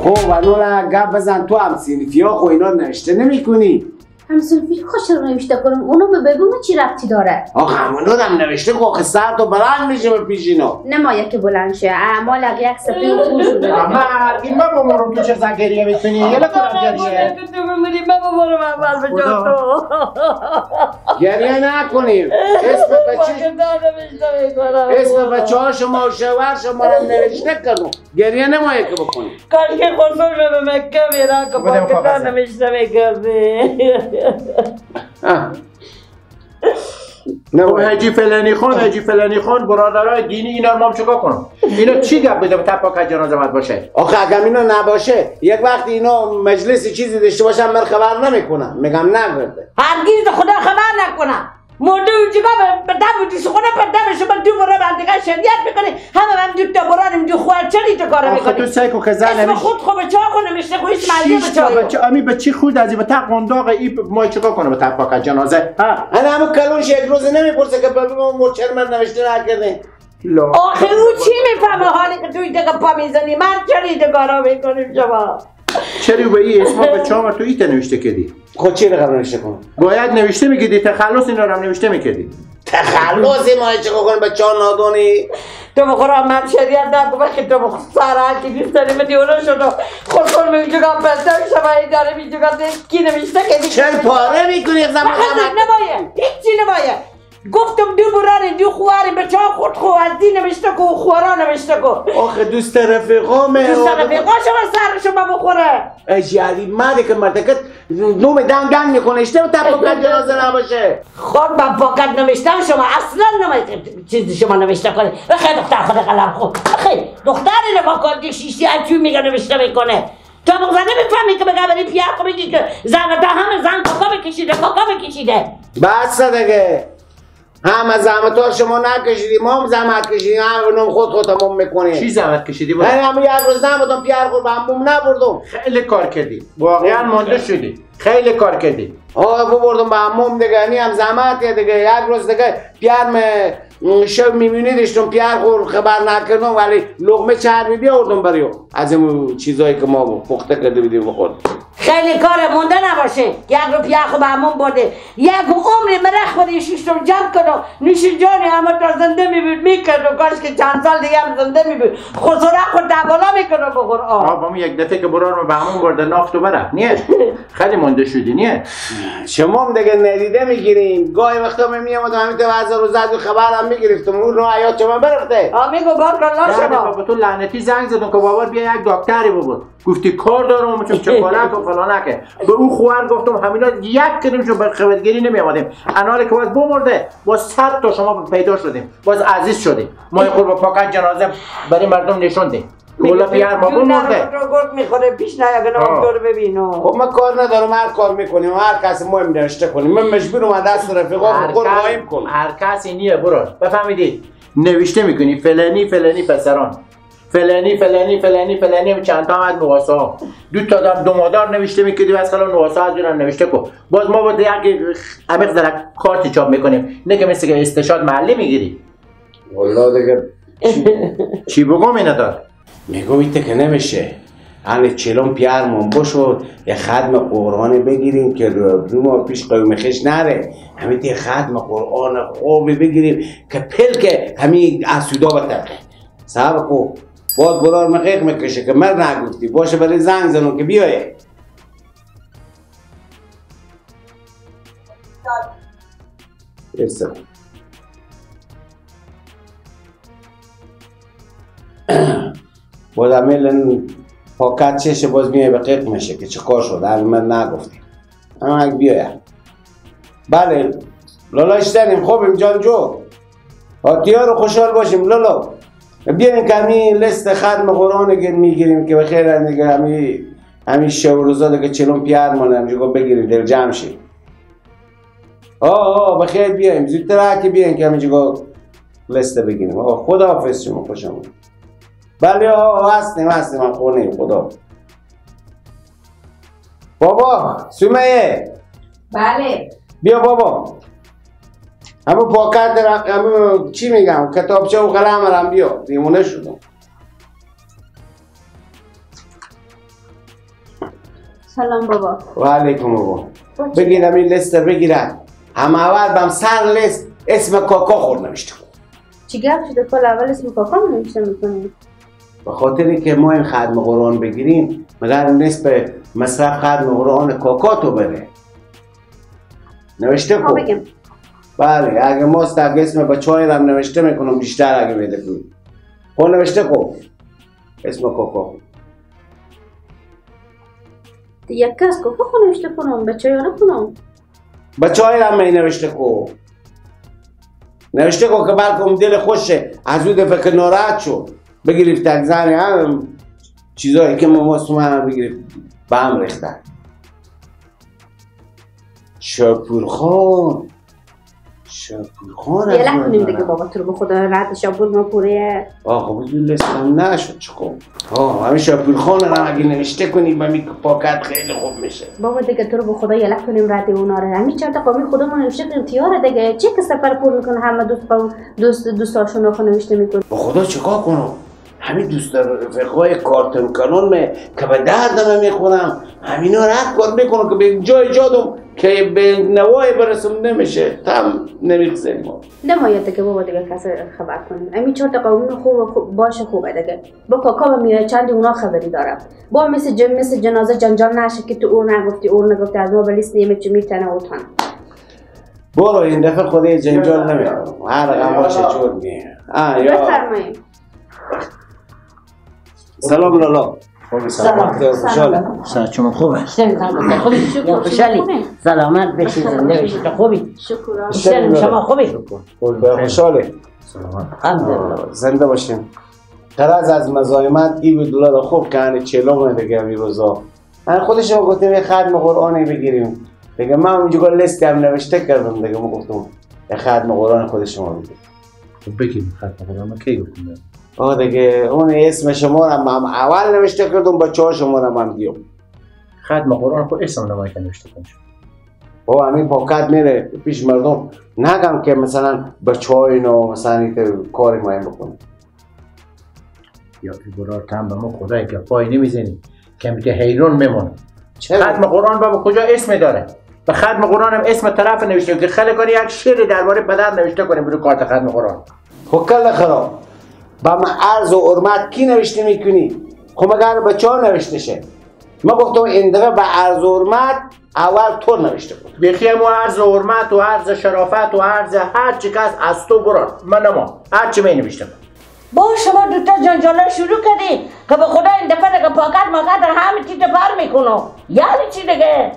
خب انولا گپ بزن تو هم سینفی ها خو اینا نوشته نمی کنی؟ همسلفی خوش رو نوشته کنم اونو به بگو چی ربطی داره؟ آخه همونو هم نوشته که سر تو بلند میشه به پیش اینا نمایه که بلند شه اعمال اگه یک سفید خون شده اما این ما بمارم تو چه زنگریه میتونی یه لکنم گریه که تو بمیری من بمارم اول به جا تو گریه نکنیم اسم بچه ها شما و شوهر شما رو نوشته کنم گریه نمایه که بکنیم کاش که خودم به مکه میرم که پاکستان نمیشته میکردی خب حجی فلانی خان برادرای دینی اینا رو ما چیکار کنم اینا چی گپ بده تا پاک جنازه مد باشه آخه اگه اینا نباشه یک وقت اینا مجلس چیزی داشته باشن من خبر نمیکنم میگم نگرده هرگز خدا خبر نکنم مرده اونجا به دم دیس خونه به دم شما دو برای بندگاه شریعت میکنی همه من دو تا برانیم دو خواه چلی تو کاره میکنی آخه تو سایکو که زن اسم خود خوبه چه خونه میشته خوی اسم علیه به چه امی به چی خود ازی به تا قنداق ای ما چیکار کنه به تا پاک جنازه ها انا همون کلونش یک روز نمیپرسه که بابا مرچر من نوشته نکرده آخه او چی میفهمه حالی که توی دقیقه پا میزنی من چلی تو کاره میکنیم شما چری به این اسما به چهار تو ایت نوشته کردی خود چی رقم نوشته کنم باید نوشته میکردی تخلص اینا رو هم نوشته میکردی تخلص ما چه کنم بچه ها نادونی تو بخورم من شریعت نکنم که تو بخور سرعت که بیفتاری من دیونه شد و خورخور میجوگم پسر شما این داره میجوگم کی نوشته کردی چل پاره میکنی زمان نباید هیچی نباید گفتم دو براری دو خواری به چه خود خو از دی نوشته کو خوارا نوشته کو آخه دوست رفیقامه دوست رفیقا شما سر شما بخوره ایجی علی مرده که مرتکت نوم دنگ میکنه اشته تا پاکت جنازه نباشه خود من پاکت نوشتم شما اصلا نماید چیزی شما نوشته کنه بخیر دختر خود قلم خود بخیر دختری نما کن شیشتی هرچی میگه نوشته میکنه تو بغزه نمیفهمی که بگه بری پیار خو بگی که زن تا همه زن کاکا بکشیده بس دیگه همه زحمت‌ها شما نکشیدیم ما هم زحمت کشیدیم همون خودمون میکنیم چی زحمت کشیدی من همون یک روز نبودم پیار خور به همون نبردم خیلی کار کردی واقعا مونده شدی خیلی کار کردی آقا بردم به همون دیگه یعنی هم زحمتیه دیگه یک روز دیگه پیار شب میبینیدشتم پیار خور خبر نکردم ولی لقمه چربی بیاوردم بریو از این چیزایی که ما پخته کرده بودیم بخورد خیلی کار مونده نباشه یک رو پیار خور به همون برده یک عمر مرخ بده شیشتم جمع کنم نوش جانی همه تا زنده میکرد و کاش که چند سال دیگه هم زنده میبود خسوره خود دبالا میکنم بخور آقا یک دفعه که برار به همون برده ناخت و بره نیه خیلی مونده شدی نیه شما هم دیگه ندیده میگیریم گاهی وقتا میام و همین تو روز زد خبرم میگرفتم اون رو حیات شما برفته میگو بارکالله شما به تو لعنتی زنگ زدم که بابا بیا یک دکتری بود گفتی کار دارم چون چکارک و فلانکه به اون خوار گفتم همینا یک کدومشو به خبرگیری نمی آمدیم انال که باز بمرده با 100 تا شما پیدا شدیم باز عزیز شدیم ما این قرب پاکت جنازه برای مردم نشوندیم کلا پیار ما بمرده تو گرگ میخوره پیش نیاگه دکتر ببینو خب ما کار ندارم هر کار میکنیم هر کس مهم نوشته کنیم من مجبورم از دست رفیقا خود قایم کنم هر کسی نیه برو بفهمیدید نوشته میکنی فلانی پسران فلانی چند تا از نواسا دو تا دو مادر نوشته میکردی و از خلال نواسا از دونم نوشته کن باز ما باید یک عمیق درک کارتی چاپ میکنیم نه که مثل که استشاد محلی میگیری والله دیگه چی بگم اینه دار میگم ایده که نمیشه هنه چلون پیارمون بشد یه ختم قرآن بگیریم که رو ما پیش قیوم خش نره همین یه ختم قرآن خوبی بگیریم که پلک همین اسودا بطرقه صحبه خوب باز برار مقیق میکشه که مر نگفتی باشه برای زنگ زنون که بیایه باز امیل پاکت چشه باز میای به قیق میشه که چه کار شد همین من نگفتی اما اگه بیایه بله لالا اشتنیم خوبیم جان جو آتیار رو خوشحال باشیم لالا بیاییم که همین لست ختم قرآن که میگیریم که بخیر دیگه همین شب روزا دیگه چلون پیار مانه همجا بگیریم در جمع شیم بخیر بیاییم زودتر که بیاییم که همینجا لست بگیریم خدا حافظ شما خوشم بله هستیم هم خونیم خدا بابا سومه بله بیا بابا همه پاکت در همه چی میگم کتابچه و قلم هم بیا دیمونه شدم سلام بابا. و علیکم بابا. بگیرم این لیست رو بگیرم. همه اول بهم سر لیست اسم کاکا خور نوشته. چی گفت شده کل اول اسم کاکا نوشته میکنی؟ به خاطری که ما این ختم قرآن بگیریم مگر نسبت مصرف ختم قرآن کاکا تو بره. نوشته کو؟ بگم. بله اگه ماست اگه اسم بچه های رم نوشته میکنم بیشتر اگه میده کنیم. خب نوشته کو؟ اسم کاکا. یک کس کاکا خو نوشته کنم بچه ها نکنم. بچه های رم می نوشته کو؟ نوشته کو که بلکم دل خوشه از او دفعه که ناراحت شد بگیرید تگزنی هم چیزایی که ما ماستومه هم بگیرید به هم ریختن. شاپورخان یه لحظه کنیم دیگه بابا تو رو به خدا رد شاپور ما پوره. آقا بودی لستم نشد چکو همین شاپورخان رو اگه نوشته کنی با می پاکت خیلی خوب میشه. بابا دیگه تو رو به خدا یه لحظه کنیم رد اونا رو همین چند تا قومی خودمون نوشته کنیم تیاره دیگه چه که سفر پر میکنه همه دوستاشون رو نوشته میکنه. به خدا چیکار کنم؟ همین دوست رفقای کارتون کانون که به دردم میخورم همینا رد کار میکنم که به جای جادم که به نوای برسم نمیشه تم نمیخزیم ما نمایده که بابا دیگه کسی خبر کنیم همین چهار تا قومی خوب باشه خوبه دیگه با کاکا به میاد چندی اونا خبری دارم با مثل جنازه جنجال نشه که تو اور نگفتی از ما به لیست نیمه میتنه اوتان برو این دفعه خودی جنجال نمیارم هر رقم باشه چور میه بفرمایید. سلام لالا. سلام. سلام شما خوبه؟ خوبی؟ خوشحالی؟ سلامت بشی زنده بشی تو خوبی؟ شکر. شما خوبی؟ خوشحالی. الحمدلله. زنده باشیم. طرز از مزایمت $20 رو خوب کنه 40 دیگه همین روزا. من خودشون گفتیم یه ختم قرآنی بگیریم. دیگه من اونجا لیست هم نوشته کردم دیگه ما گفتم یه ختم قرآن خود شما بگیریم. بگیم ختم قرآن کی گفتیم؟ دیگه اون اسم شما رو من اول نوشته کردم بچه ها شما رو من دیوم. ختم قرآن خود اسم نمایی که نوشته کنش. همین پاکت میره پیش مردم نگم که مثلا بچه ها اینو مثلا این کاری مهم بکنه. یا برار تن به ما خدایی که پای نمیزنی که میگه حیرون میمونه. ختم قرآن بابا کجا اسم داره؟ به ختم قرآن هم اسم طرف نوشته که خیلی کنی یک شعر درباره پدر نوشته کنیم برو کارت ختم قرآن. کل خراب. با من عرض و حرمت کی نوشته میکنی؟ خب مگر بچه ها نوشته شه. ما گفتم این دقیقه به عرض و حرمت اول تو نوشته کن. بخیه ما عرض و حرمت و عرض شرافت و عرض هر چی کس از تو بران من نما هر چی می نوشتم. با شما دوتا جنجاله شروع کردی که به خدا این دفعه دیگه پاکت ماکت همه چیز بر میکنم یعنی چی دیگه؟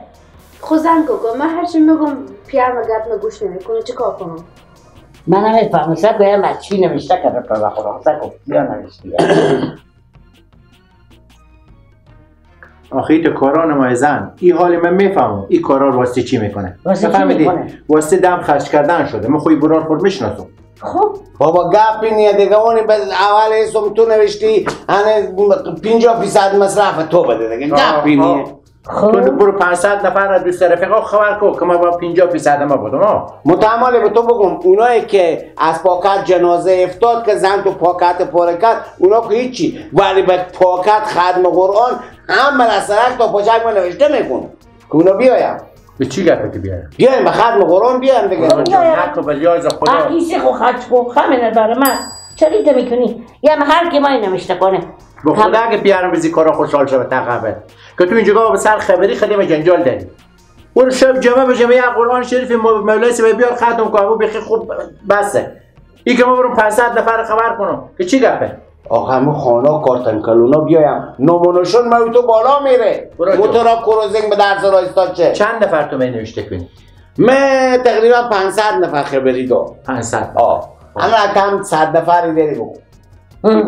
خوزن کوکو من هرچی میگم پیار مگرد نگوش نمیکنه چه کار کنم؟ من نمیفهمم سکویم از چی نوشته کرده تو به خدا سکو بیا نوشتی آخه تو کاران ما زن این حال من میفهمم این کارا واسه چی میکنه؟ واسه چی میکنه؟ واسه دم خرج کردن شده من خوی برار خود میشناسم. خب بابا گپی نیه دیگه اونی اول اسم تو نوشتی 50% مصرف تو بده دیگه گپی نیه. تو برو 500 نفر از دوست رفقا خبر کن که ما با 50% ما بودم. متعمل به تو بگم اونایی که از پاکت جنازه افتاد که زن تو پاکت پاره کرد اونا که هیچی ولی به پاکت ختم قرآن هم مرسرک تا پاچک من نوشته میکن که اونا بیایم. به چی گفته که بیایم؟ بیایم به ختم قرآن بیایم دیگه. نکو بلیاز خدا. احیسی خو خرج کن خمینه داره من چریت میکنی یه هر که مایی نوشته کنه به خدا اگه بیارم بزی کارا خوشحال شد تقبل که تو اینجا به سر خبری خدمه جنجال داری. اون شب جمعه به جمعه قرآن شریف مولای سبی بیار ختم کنم و بخی خوب بسه. این که ما برم 500 نفر خبر کنم که چی گفته؟ آخه همون خانا کارتن کلونا بیایم نمونشون موی تو بالا میره موتورا کروزینگ به درز را استاد چه؟ چند نفر تو می نوشته کنی؟ من تقریبا 500 نفر خبری دار 500 اما کم 100 نفری داری بگو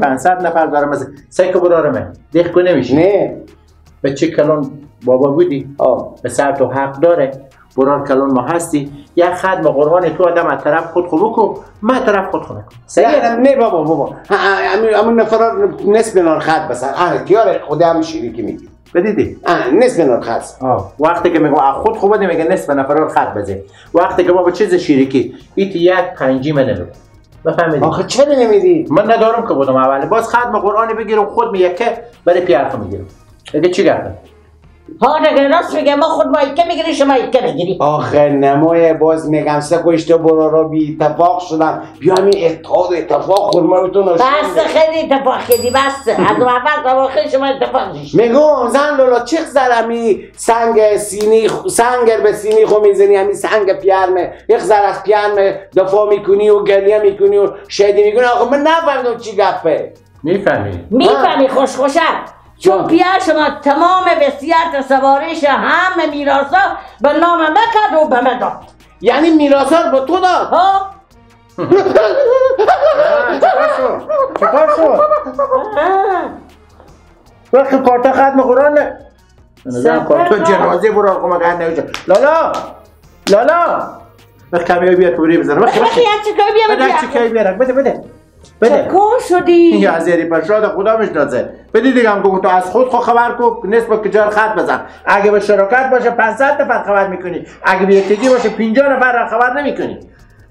500 نفر دارم مثلا سکه برارمه دیخ کنه میشی؟ نه به چه کلون بابا بودی؟ به سر تو حق داره برار کلون ما هستی یک ختم قرآن تو آدم از طرف خود خوب کن من طرف خود خوب کن نه بابا همون نفر نصف نار خط بسن کیاره خود هم شیری که میگی بدیدی؟ نصف نار خط وقتی که میگم خود خوب بده میگه نصف نفر رو خط بزه وقتی که ما به چیز شیرکی ایت یک پنجی من نمیدم بفهمیدی؟ آخه چرا نمیدی؟ من ندارم که بودم اولی باز ختم قرآن بگیرم خود میگه که برای پیرخ میگیرم دیگه چی گردم؟ ها دیگه راست میگه ما خود مایکه میگیری شما مایکه بگیری. آخه نمایه باز میگم سه کشته برو را بی اتفاق شدم بیا همین اتفاق خورمایتون رو بس خیلی اتفاق کردی بس از اول تا آخر شما اتفاق دیشت. میگم زن لولا چه زرمی سنگ سینی سنگر به سینی خو میزنی همین سنگ پیرمه یک زر از پیرمه دفاع میکنی و گریه میکنی و شهدی میکنی آخه من نفهمیدم چی گپه. میفهمی خوشخوشم چون پیار شما تمام وصیت سوارش همه میراثا به نام مکد و به مداد. یعنی میراثا رو به تو داد؟ ها؟ چکار شد؟ وقتی کارتا ختم قرآن نه نظرم کارتا جنازه برو آقا مگر نمیشه. لالا وقت کمیایی بیاد پوری بزنه بخی چکایی بیاد بده چکار شدی؟ یا از یری پشراد خدا میشناسه بده دیگه هم تو از خود خبر کن نسبت کجا خط بزن اگه به شراکت باشه 500 نفر خبر میکنی اگه به یکیگی باشه 50 نفر خبر نمیکنی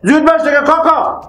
زود باش دیگه کاکا